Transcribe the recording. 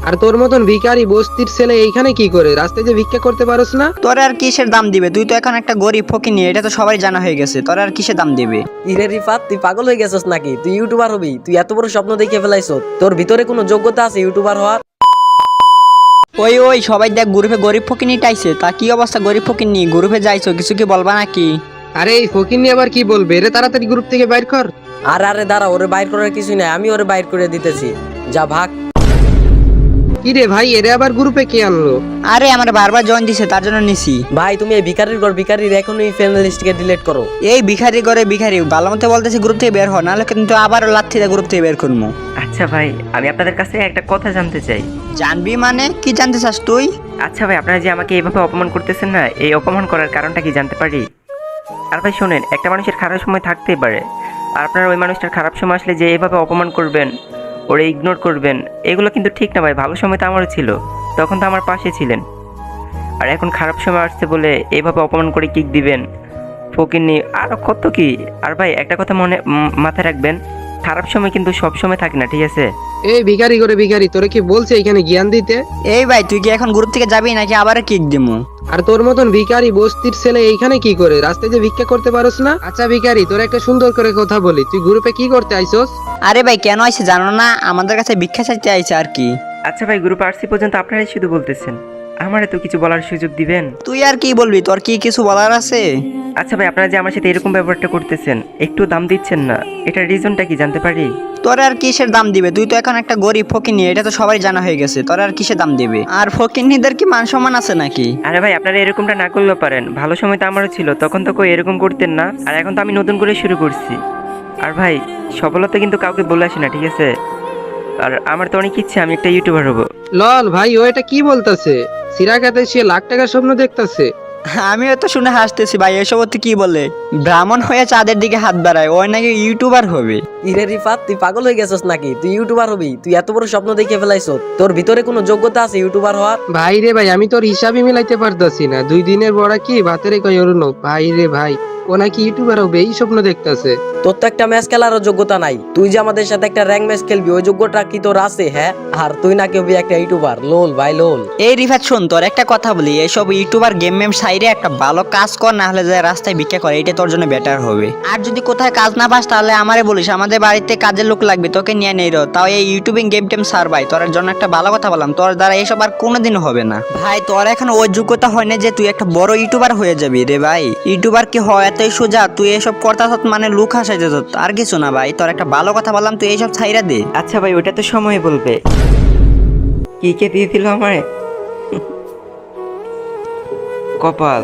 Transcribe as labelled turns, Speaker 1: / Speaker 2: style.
Speaker 1: আর তোর মতন ভিখারি বস্তির ছেলে এইখানে কি করে? রাস্তায় যে ভিক্ষা করতে পারোস না?
Speaker 2: তোর আর কিসের দাম দিবে? তুই তো এখন একটা গরিব ফকিনি, এটা তো সবাই জানা হয়ে গেছে। তোর আর কিসের দাম দিবে?
Speaker 3: ইরে রিফাত, তুই পাগল হয়ে গেছিস নাকি? তুই ইউটিউবার হবি? তুই এত বড় স্বপ্ন দেখে ফেলাইছো? তোর ভিতরে কোনো যোগ্যতা আছে ইউটিউবার হওয়ার?
Speaker 2: ওই ওই সবাই দেখ, গ্রুপে গরিব ফকিনি টাইছে। তা কি অবস্থা গরিব ফকিনি? গ্রুপে যাইছো, কিছু কি বলবা নাকি?
Speaker 1: আরে এই ফকিন্নি আবার কি বলবে রে? তাড়াতাড়ি গ্রুপ থেকে বাইর কর।
Speaker 3: আরে দাঁড়া, ওরে বাইর করার কিছুই নাই, আমি ওরে বাইর করে দিতেছি। যা ভাগ।
Speaker 1: কি রে ভাই, এরে আবার গ্রুপে কে আনলো?
Speaker 2: আরে আমার বারবার জয়েন দিছে, তার জন্য নিছি।
Speaker 3: ভাই তুমি এই ভিখারির এখনই ফ্রেন্ড লিস্ট থেকে ডিলিট করো।
Speaker 2: এই ভিখারি করে ভিখারি ভালো মতো বলতেছি গ্রুপ থেকে বের হ, নাহলে কিন্তু আবার লাথি দিয়ে গ্রুপ থেকে বের করবো।
Speaker 4: আচ্ছা ভাই, আমি আপনাদের কাছে একটা কথা জানতে চাই।
Speaker 2: জানবি মানে কি জানতে চাস তুই?
Speaker 4: আচ্ছা ভাই, আপনারা যে আমাকে এইভাবে অপমান করতেছেন না, এই অপমান করার কারণটা কি জানতে পারি? আর ভাই শোনেন, একটা মানুষের খারাপ সময় থাকতেই পারে, আর আপনারা ওই মানুষটার খারাপ সময় আসলে যে এইভাবে অপমান করবেন, ওরে ইগনোর করবেন, এগুলো কিন্তু ঠিক না ভাই। ভালো সময় তো আমারও ছিল, তখন তো আমার পাশে ছিলেন। আর এখন খারাপ সময় আসছে বলে এইভাবে অপমান করে কিক দিবেন, ফকিন্নি আরও কত কি। আর ভাই একটা কথা মাথায় রাখবেন, খারাপ সময় কিন্তু সব সময় থাকে না, ঠিক আছে?
Speaker 1: এই ভিখারি করে ভিখারি, তোরে কি বলছে এখানে জ্ঞান দিতে?
Speaker 2: এই ভাই তুই কি এখন গ্রুপ থেকে যাবি নাকি আবার কিক দিমু?
Speaker 1: আর তোর মতন ভিখারি বস্তির ছেলে এইখানে কি করে? রাস্তায় যে ভিক্ষা করতে পারোস না? আচ্ছা ভিখারি, তোর একটা সুন্দর করে কথা বলি, তুই গ্রুপে কি করতে আইছস?
Speaker 2: আরে ভাই কেন আইছে জানো না? আমাদের কাছে ভিক্ষা চাইতে আইছে আর কি।
Speaker 4: আচ্ছা ভাই, গ্রুপ আরসি পর্যন্ত আপনারাই শুধু বলতেছেন, আমারে তো কিছু বলার সুযোগ দিবেন।
Speaker 2: তুই আর কি বলবি? তোর কি কিছু বলার আছে?
Speaker 4: আচ্ছা ভাই, আপনারা যে আমার সাথে এরকম ব্যবহারটা করতেছেন, একটু দাম দিচ্ছেন না, এটার রিজনটা কি জানতে পারি?
Speaker 2: তোর আর কিসের দাম দিবে? তুই তো এখন একটা গরিব ফকিনি, এটা তো সবাই জানা হয়ে গেছে। তোর আর কিসের দাম দিবে? আর ফকিনিদের কি মান সম্মান আছে নাকি?
Speaker 4: আরে ভাই, আপনারা এরকমটা না করলেও পারেন, ভালো সময় তো আমারও ছিল, তখন তো কই এরকম করতেন না। আর এখন তো আমি নতুন করে শুরু করছি। আর ভাই, সফলতা কিন্তু কাউকে বলে আসে না, ঠিক আছে? আর আমার তো অনেক ইচ্ছে আমি একটা ইউটিউবার হবো।
Speaker 1: লল ভাই, ও এটা কি বলতাছে? সিরাকাতে সে লাখ টাকার স্বপ্ন দেখতাছে।
Speaker 2: আমিও তো শুনে হাসতেছি ভাই, এসব তো কি বলে? ব্রাহ্মণ হয়ে চাঁদের দিকে হাত বাড়ায়, ওই নাকি ইউটিউবার হবে।
Speaker 3: ইরে রিফাত, তুই পাগল হয়ে গেছিস নাকি? তুই ইউটিউবার হবি? তুই এত বড় স্বপ্ন দেখে ফেলাইছো? তোর ভিতরে কোনো যোগ্যতা আছে ইউটিউবার হওয়ার?
Speaker 1: ভাই রে ভাই, আমি তোর হিসাবই মিলাইতে পারতাছি না। 2 দিনের বড়া কি ভাতের কই অরুণ। ভাই রে ভাই, ও নাকি ইউটিউবার হবে এই স্বপ্ন দেখতাছে।
Speaker 3: তোর তো একটা ম্যাচ খেলারও যোগ্যতা নাই। তুই যে আমাদের সাথে একটা র্যাঙ্ক ম্যাচ খেলবি, ওই যোগ্যতা কি তোর আছে? হ্যাঁ, আর তুই নাকি হবি একটা ইউটিউবার? লোল ভাই লোল।
Speaker 2: এই রিফাত শোন, তোর একটা কথা বলি, এসব ইউটিউবার গেম মেম সাইডে একটা ভালো কাজ কর, না হলে যে রাস্তায় ভিক্ষা করে, এটা তোর জন্য বেটার হবে। আর যদি কোথায় কাজ না পাস তাহলে আমারে বলিস, আমাদের বাড়িতে কাজের লোক লাগবে, তোকে নিয়ে নেই রো। তাও এই ইউটিউবিং গেম টেম সার ভাই, তোর জন্য একটা ভালো কথা বললাম, তোর দ্বারা এসব আর কোনোদিনও হবে না ভাই। তোর এখন ওই যোগ্যতা হয় না যে তুই একটা বড় ইউটিউবার হয়ে যাবি রে ভাই। ইউটিউবার কি হয় এতই সোজা? তুই এসব করতাস মানে লুক হাসাইতে আর কিছু না ভাই। তোর একটা ভালো কথা বললাম, তুই এইসব ছাইরা দে।
Speaker 4: আচ্ছা ভাই, ওটা তো সময় বলবে। কি কে দিয়ে দিল আমারে? কপাল।